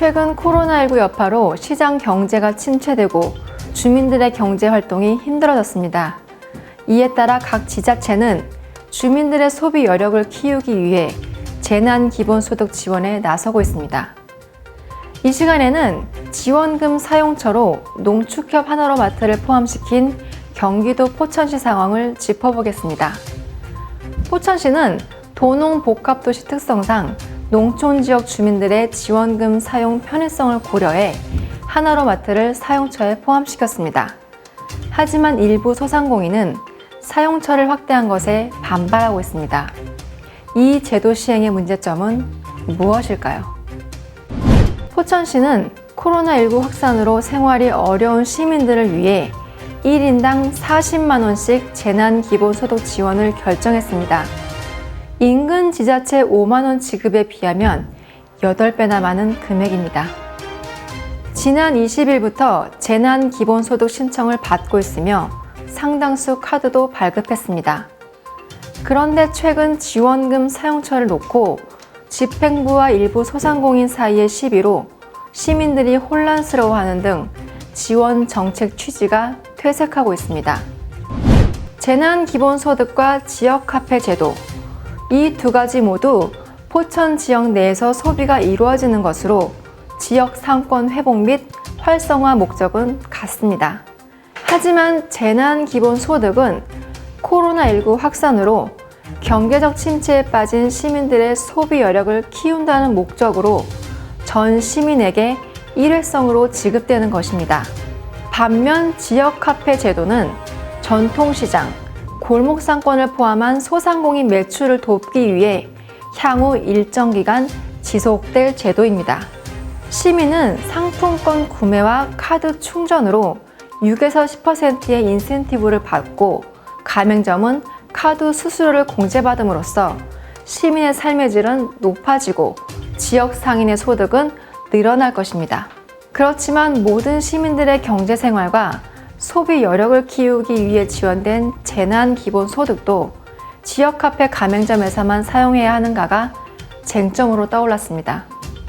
최근 코로나19 여파로 시장 경제가 침체되고 주민들의 경제 활동이 힘들어졌습니다. 이에 따라 각 지자체는 주민들의 소비 여력을 키우기 위해 재난기본소득 지원에 나서고 있습니다. 이 시간에는 지원금 사용처로 농축협 하나로마트를 포함시킨 경기도 포천시 상황을 짚어보겠습니다. 포천시는 도농복합도시 특성상 농촌지역 주민들의 지원금 사용 편의성을 고려해 하나로마트를 사용처에 포함시켰습니다. 하지만 일부 소상공인은 사용처를 확대한 것에 반발하고 있습니다. 이 제도 시행의 문제점은 무엇일까요? 포천시는 코로나19 확산으로 생활이 어려운 시민들을 위해 1인당 40만 원씩 재난기본소득 지원을 결정했습니다. 인근 지자체 5만 원 지급에 비하면 8배나 많은 금액입니다. 지난 20일부터 재난기본소득 신청을 받고 있으며 상당수 카드도 발급했습니다. 그런데 최근 지원금 사용처를 놓고 집행부와 일부 소상공인 사이의 시비로 시민들이 혼란스러워하는 등 지원 정책 취지가 퇴색하고 있습니다. 재난기본소득과 지역화폐 제도, 이 두 가지 모두 포천 지역 내에서 소비가 이루어지는 것으로 지역 상권 회복 및 활성화 목적은 같습니다. 하지만 재난기본소득은 코로나19 확산으로 경제적 침체에 빠진 시민들의 소비 여력을 키운다는 목적으로 전 시민에게 일회성으로 지급되는 것입니다. 반면 지역화폐 제도는 전통시장, 골목상권을 포함한 소상공인 매출을 돕기 위해 향후 일정 기간 지속될 제도입니다. 시민은 상품권 구매와 카드 충전으로 6에서 10%의 인센티브를 받고 가맹점은 카드 수수료를 공제받음으로써 시민의 삶의 질은 높아지고 지역 상인의 소득은 늘어날 것입니다. 그렇지만 모든 시민들의 경제 생활과 소비 여력을 키우기 위해 지원된 재난기본소득도 지역카페 가맹점에서만 사용해야 하는가가 쟁점으로 떠올랐습니다.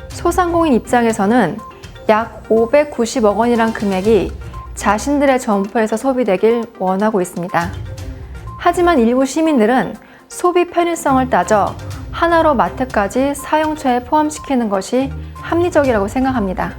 소상공인 입장에서는 약 590억 원이란 금액이 자신들의 점포에서 소비되길 원하고 있습니다. 하지만 일부 시민들은 소비 편의성을 따져 하나로마트까지 사용처에 포함시키는 것이 합리적이라고 생각합니다.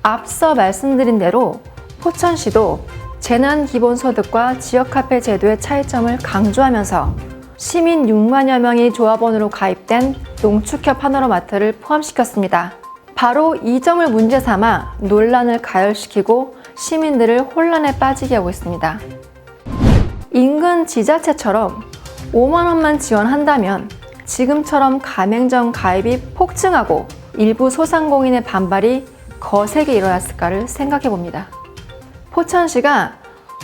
앞서 말씀드린 대로 포천시도 재난기본소득과 지역화폐 제도의 차이점을 강조하면서 시민 6만여 명이 조합원으로 가입된 농축협 하나로마트를 포함시켰습니다. 바로 이 점을 문제 삼아 논란을 가열시키고 시민들을 혼란에 빠지게 하고 있습니다. 인근 지자체처럼 5만 원만 지원한다면 지금처럼 가맹점 가입이 폭증하고 일부 소상공인의 반발이 거세게 일어났을까를 생각해 봅니다. 포천시가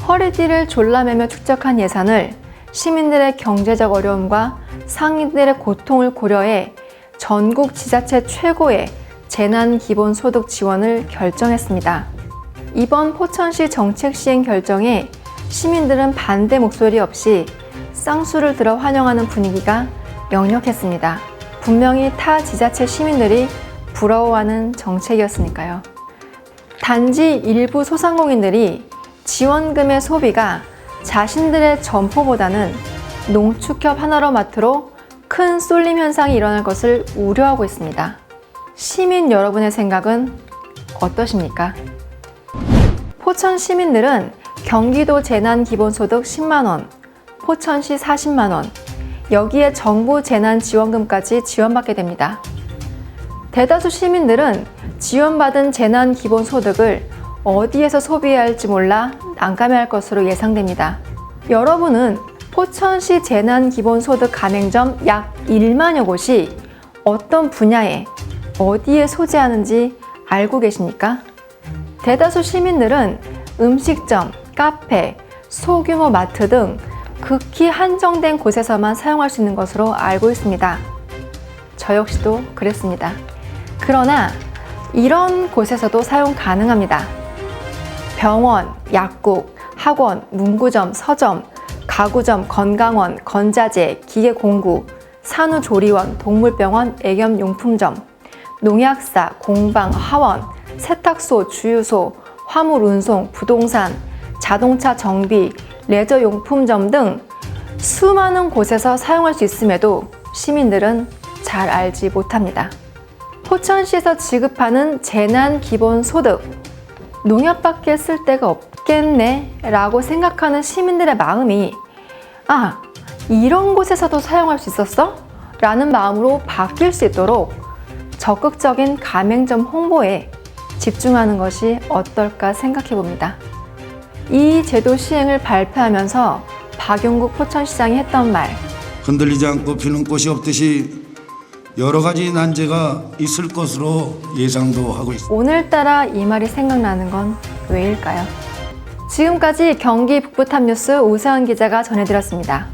허리띠를 졸라매며 축적한 예산을 시민들의 경제적 어려움과 상인들의 고통을 고려해 전국 지자체 최고의 재난기본소득 지원을 결정했습니다. 이번 포천시 정책 시행 결정에 시민들은 반대 목소리 없이 쌍수를 들어 환영하는 분위기가 역력했습니다. 분명히 타 지자체 시민들이 부러워하는 정책이었으니까요. 단지 일부 소상공인들이 지원금의 소비가 자신들의 점포보다는 농축협 하나로마트로 큰 쏠림 현상이 일어날 것을 우려하고 있습니다. 시민 여러분의 생각은 어떠십니까? 포천 시민들은 경기도 재난기본소득 10만 원, 포천시 40만 원, 여기에 정부 재난지원금까지 지원받게 됩니다. 대다수 시민들은 지원받은 재난기본소득을 어디에서 소비해야 할지 몰라 난감해할 것으로 예상됩니다. 여러분은 포천시 재난기본소득 가맹점 약 1만여 곳이 어떤 분야에 어디에 소재하는지 알고 계십니까? 대다수 시민들은 음식점, 카페, 소규모 마트 등 극히 한정된 곳에서만 사용할 수 있는 것으로 알고 있습니다. 저 역시도 그랬습니다. 그러나 이런 곳에서도 사용 가능합니다. 병원, 약국, 학원, 문구점, 서점, 가구점, 건강원, 건자재, 기계공구, 산후조리원, 동물병원, 애견용품점, 농약사, 공방, 하원, 세탁소, 주유소, 화물 운송, 부동산, 자동차 정비, 레저 용품점 등 수많은 곳에서 사용할 수 있음에도 시민들은 잘 알지 못합니다. 포천시에서 지급하는 재난기본소득, 농협밖에 쓸 데가 없겠네 라고 생각하는 시민들의 마음이 이런 곳에서도 사용할 수 있었어? 라는 마음으로 바뀔 수 있도록 적극적인 가맹점 홍보에 집중하는 것이 어떨까 생각해 봅니다. 이 제도 시행을 발표하면서 박용국 포천시장이 했던 말, 흔들리지 않고 피는 꽃이 없듯이 여러 가지 난제가 있을 것으로 예상도 하고 있습니다. 오늘따라 이 말이 생각나는 건 왜일까요? 지금까지 경기 북부탑뉴스 오세훈 기자가 전해드렸습니다.